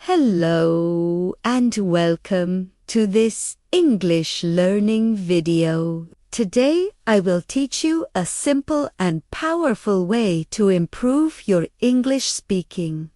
Hello and welcome to this English learning video. Today I will teach you a simple and powerful way to improve your English speaking.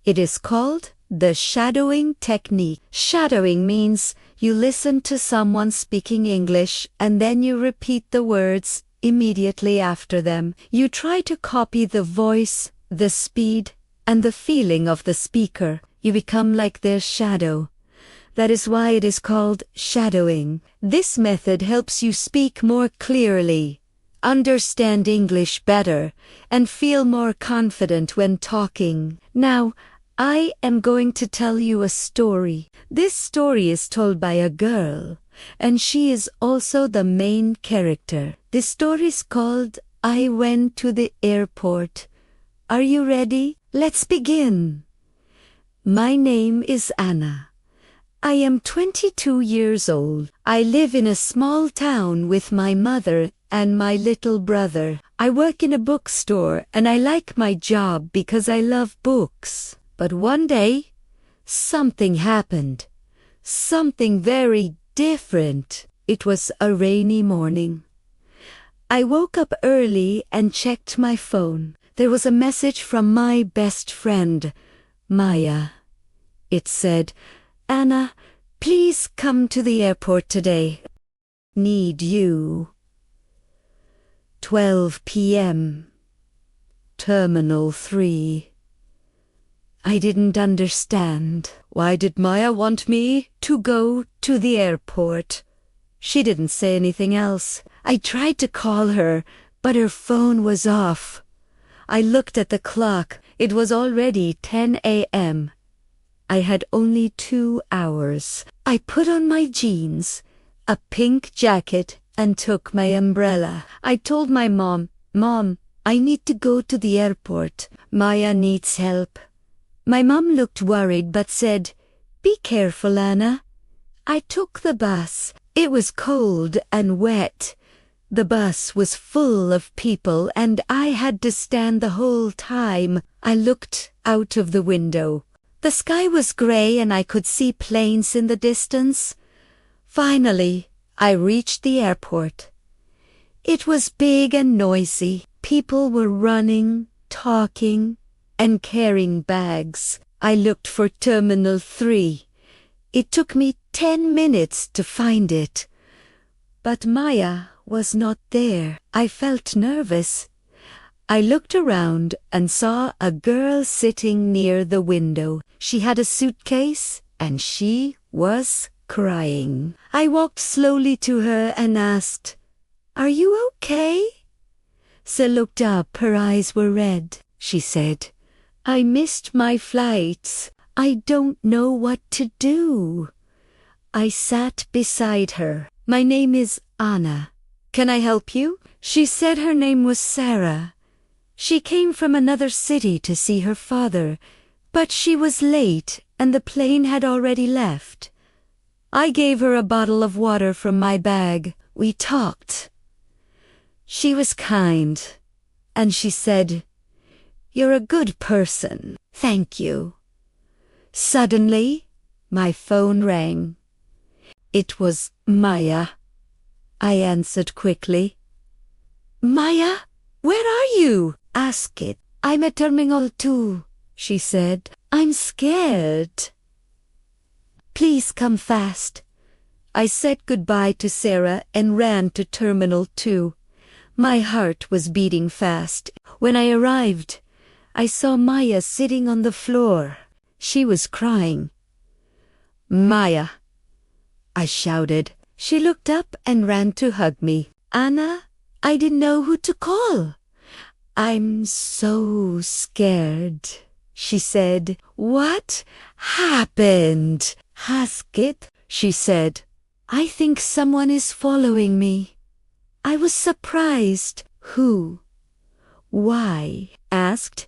It is called the shadowing technique. Shadowing means you listen to someone speaking English and then you repeat the words immediately after them. You try to copy the voice, the speed, and the feeling of the speaker. You become like their shadow. That is why it is called shadowing. This method helps you speak more clearly, understand English better, and feel more confident when talking. Now, I am going to tell you a story. This story is told by a girl, and she is also the main character. This story is called I Went to the Airport. Are you ready? Let's begin. My name is Anna. I am 22 years old. I live in a small town with my mother and my little brother. I work in a bookstore and I like my job because I love books. But one day, something happened. Something very different. It was a rainy morning. I woke up early and checked my phone. There was a message from my best friend, Maya. It said, Anna, please come to the airport today. Need you. 12 p.m. Terminal 3. I didn't understand. Why did Maya want me to go to the airport? She didn't say anything else. I tried to call her, but her phone was off. I looked at the clock. It was already 10 a.m. I had only 2 hours. I put on my jeans, a pink jacket, and took my umbrella. I told my mom, Mom, I need to go to the airport. Maya needs help. My mom looked worried but said, Be careful, Anna. I took the bus. It was cold and wet. The bus was full of people and I had to stand the whole time. I looked out of the window. The sky was gray and I could see planes in the distance. Finally, I reached the airport. It was big and noisy. People were running, talking, and carrying bags. I looked for Terminal 3. It took me 10 minutes to find it. But Maya was not there. I felt nervous. I looked around and saw a girl sitting near the window. She had a suitcase and she was crying. I walked slowly to her and asked, Are you okay? She looked up. Her eyes were red. She said, I missed my flights. I don't know what to do. I sat beside her. My name is Anna. Can I help you? She said her name was Sarah. She came from another city to see her father, but she was late and the plane had already left. I gave her a bottle of water from my bag. We talked. She was kind, and she said, You're a good person. Thank you. Suddenly, my phone rang. It was Maya. I answered quickly. Maya, where are you? Ask it. I'm at Terminal 2, she said. I'm scared. Please come fast. I said goodbye to Sarah and ran to Terminal 2. My heart was beating fast. When I arrived, I saw Maya sitting on the floor. She was crying. Maya, I shouted. She looked up and ran to hug me. Anna, I didn't know who to call. I'm so scared, she said. What happened? Ask it, she said. I think someone is following me. I was surprised. Who? Why? Asked.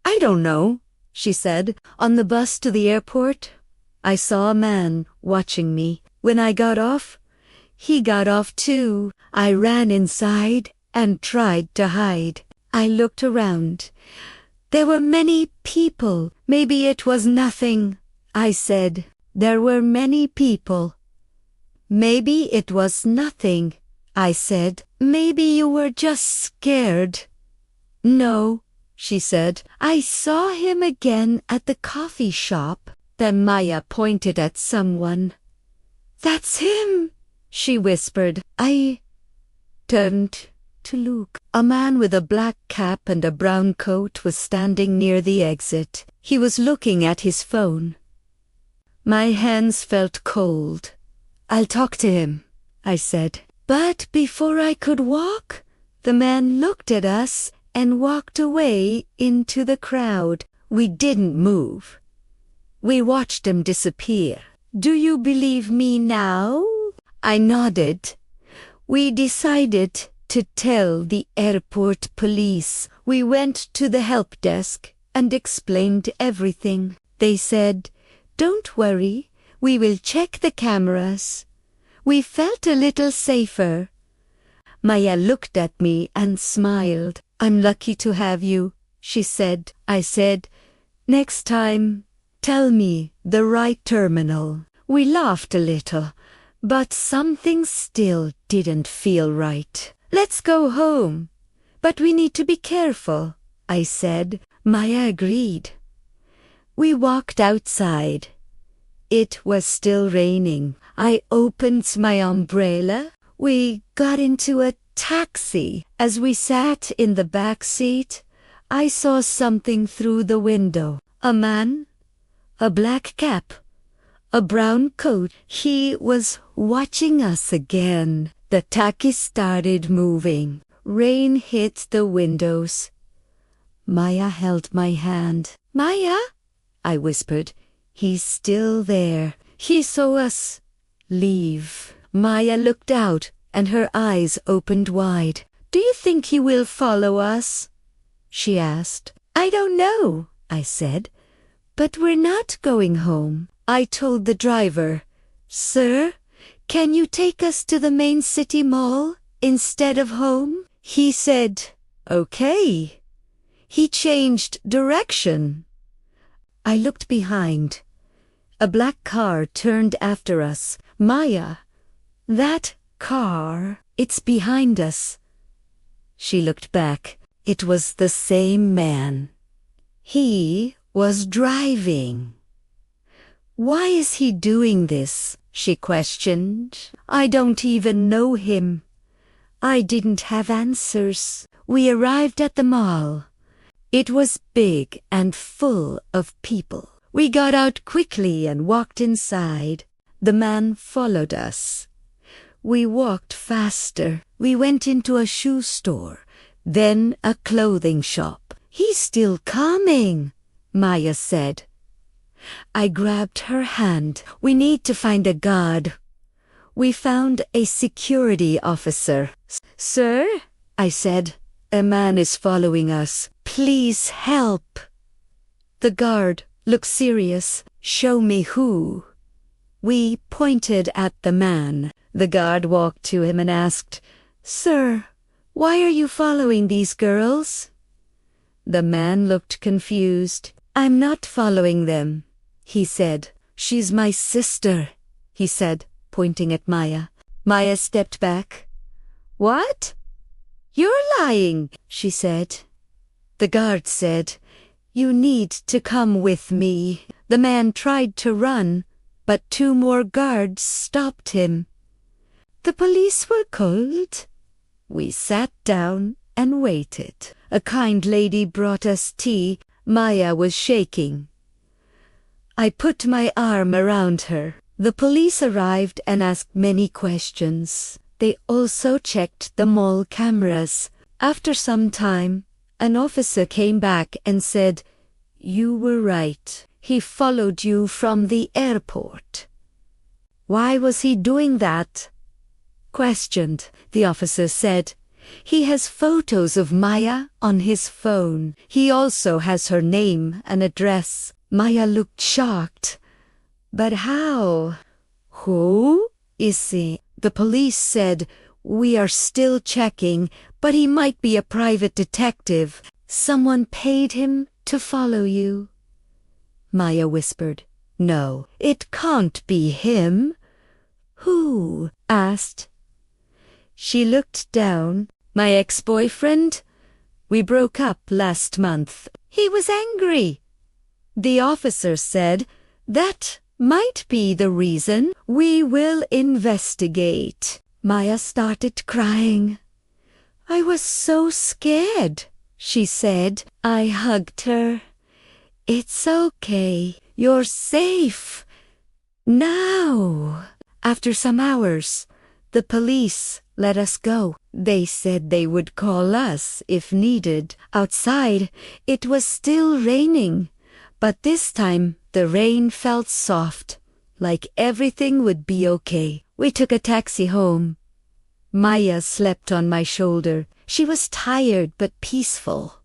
I don't know, she said. On the bus to the airport, I saw a man watching me. When I got off, he got off too. I ran inside and tried to hide. I looked around. There were many people. Maybe it was nothing. I said. There were many people. Maybe it was nothing, I said. Maybe you were just scared. No, she said. I saw him again at the coffee shop. Then Maya pointed at someone. That's him, she whispered. I turned to look. A man with a black cap and a brown coat was standing near the exit. He was looking at his phone. My hands felt cold. I'll talk to him, I said. But before I could walk, the man looked at us and walked away into the crowd. We didn't move. We watched him disappear. Do you believe me now? I nodded. We decided to tell the airport police. We went to the help desk and explained everything. They said, "Don't worry, we will check the cameras." We felt a little safer. Maya looked at me and smiled. I'm lucky to have you, she said. I said, next time, tell me the right terminal. We laughed a little, but something still didn't feel right. Let's go home. But we need to be careful, I said. Maya agreed. We walked outside. It was still raining. I opened my umbrella. We got into a taxi. As we sat in the back seat, I saw something through the window. A man, a black cap, a brown coat. He was watching us again. The taxi started moving. Rain hit the windows. Maya held my hand. Maya, I whispered. He's still there. He saw us leave. Maya looked out and her eyes opened wide. Do you think he will follow us? She asked. I don't know, I said. But we're not going home. I told the driver, Sir, can you take us to the main city mall instead of home? He said, okay. He changed direction. I looked behind. A black car turned after us. Maya, that car, it's behind us. She looked back. It was the same man. He was driving. Why is he doing this? She questioned. I don't even know him. I didn't have answers. We arrived at the mall. It was big and full of people. We got out quickly and walked inside. The man followed us. We walked faster. We went into a shoe store, then a clothing shop. He's still coming, Maya said. I grabbed her hand. We need to find a guard. We found a security officer. Sir, I said, a man is following us. Please help. The guard looked serious. Show me who. We pointed at the man. The guard walked to him and asked, Sir, why are you following these girls? The man looked confused. I'm not following them, he said. She's my sister, he said, pointing at Maya. Maya stepped back. What? You're lying, she said. The guard said, You need to come with me. The man tried to run, but 2 more guards stopped him. The police were called. We sat down and waited. A kind lady brought us tea. Maya was shaking. I put my arm around her. The police arrived and asked many questions. They also checked the mall cameras. After some time, an officer came back and said, You were right. He followed you from the airport. Why was he doing that? Questioned. The officer said, He has photos of Maya on his phone. He also has her name and address. Maya looked shocked. But how? Who is he? The police said, We are still checking, but he might be a private detective. Someone paid him to follow you. Maya whispered, No, it can't be him. Who? Asked. She looked down. My ex-boyfriend? We broke up last month. He was angry. The officer said, that might be the reason. We will investigate. Maya started crying. I was so scared, she said. I hugged her. It's okay. You're safe. Now. After some hours, the police let us go. They said they would call us if needed. Outside, it was still raining, but this time the rain felt soft, like everything would be okay. We took a taxi home. Maya slept on my shoulder. She was tired but peaceful.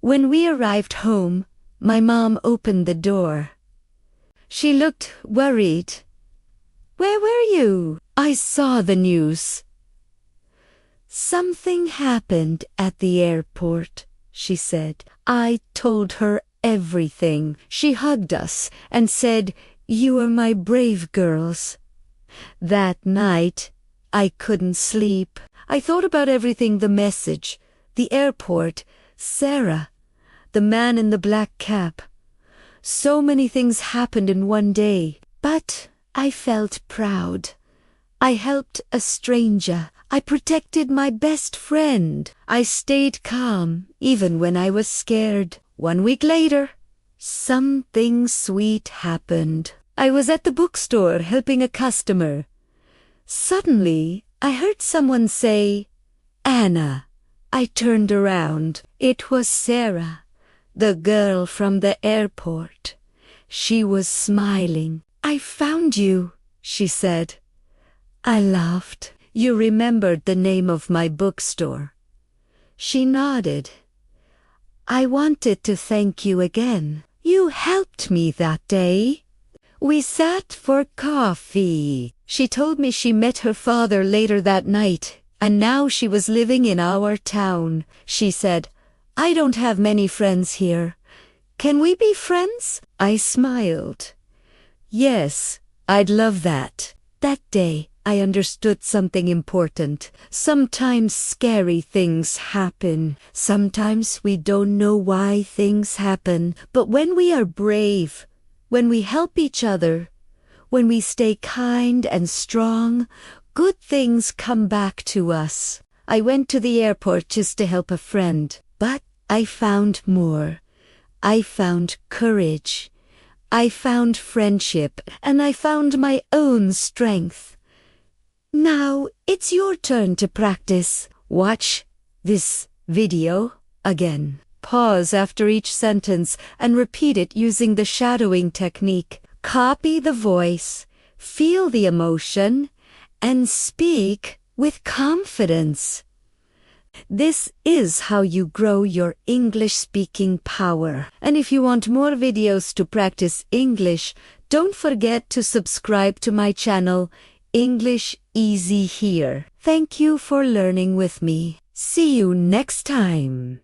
When we arrived home, my mom opened the door. She looked worried. Where were you? I saw the news. Something happened at the airport, she said. I told her everything. She hugged us and said, you are my brave girls. That night, I couldn't sleep. I thought about everything, the message, the airport, Sarah, the man in the black cap. So many things happened in one day, but I felt proud. I helped a stranger. I protected my best friend. I stayed calm, even when I was scared. 1 week later, something sweet happened. I was at the bookstore helping a customer. Suddenly, I heard someone say, Anna. I turned around. It was Sarah, the girl from the airport. She was smiling. I found you, she said. I laughed. You remembered the name of my bookstore. She nodded. I wanted to thank you again. You helped me that day. We sat for coffee. She told me she met her father later that night, and now she was living in our town. She said, I don't have many friends here. Can we be friends? I smiled. Yes, I'd love that. That day, I understood something important. Sometimes scary things happen. Sometimes we don't know why things happen. But when we are brave, when we help each other, when we stay kind and strong, good things come back to us. I went to the airport just to help a friend, but I found more. I found courage. I found friendship, and I found my own strength. Now it's your turn to practice. Watch this video again. Pause after each sentence and repeat it using the shadowing technique. Copy the voice, feel the emotion, and speak with confidence. This is how you grow your English-speaking power. And if you want more videos to practice English, don't forget to subscribe to my channel, English Easy Here. Thank you for learning with me. See you next time.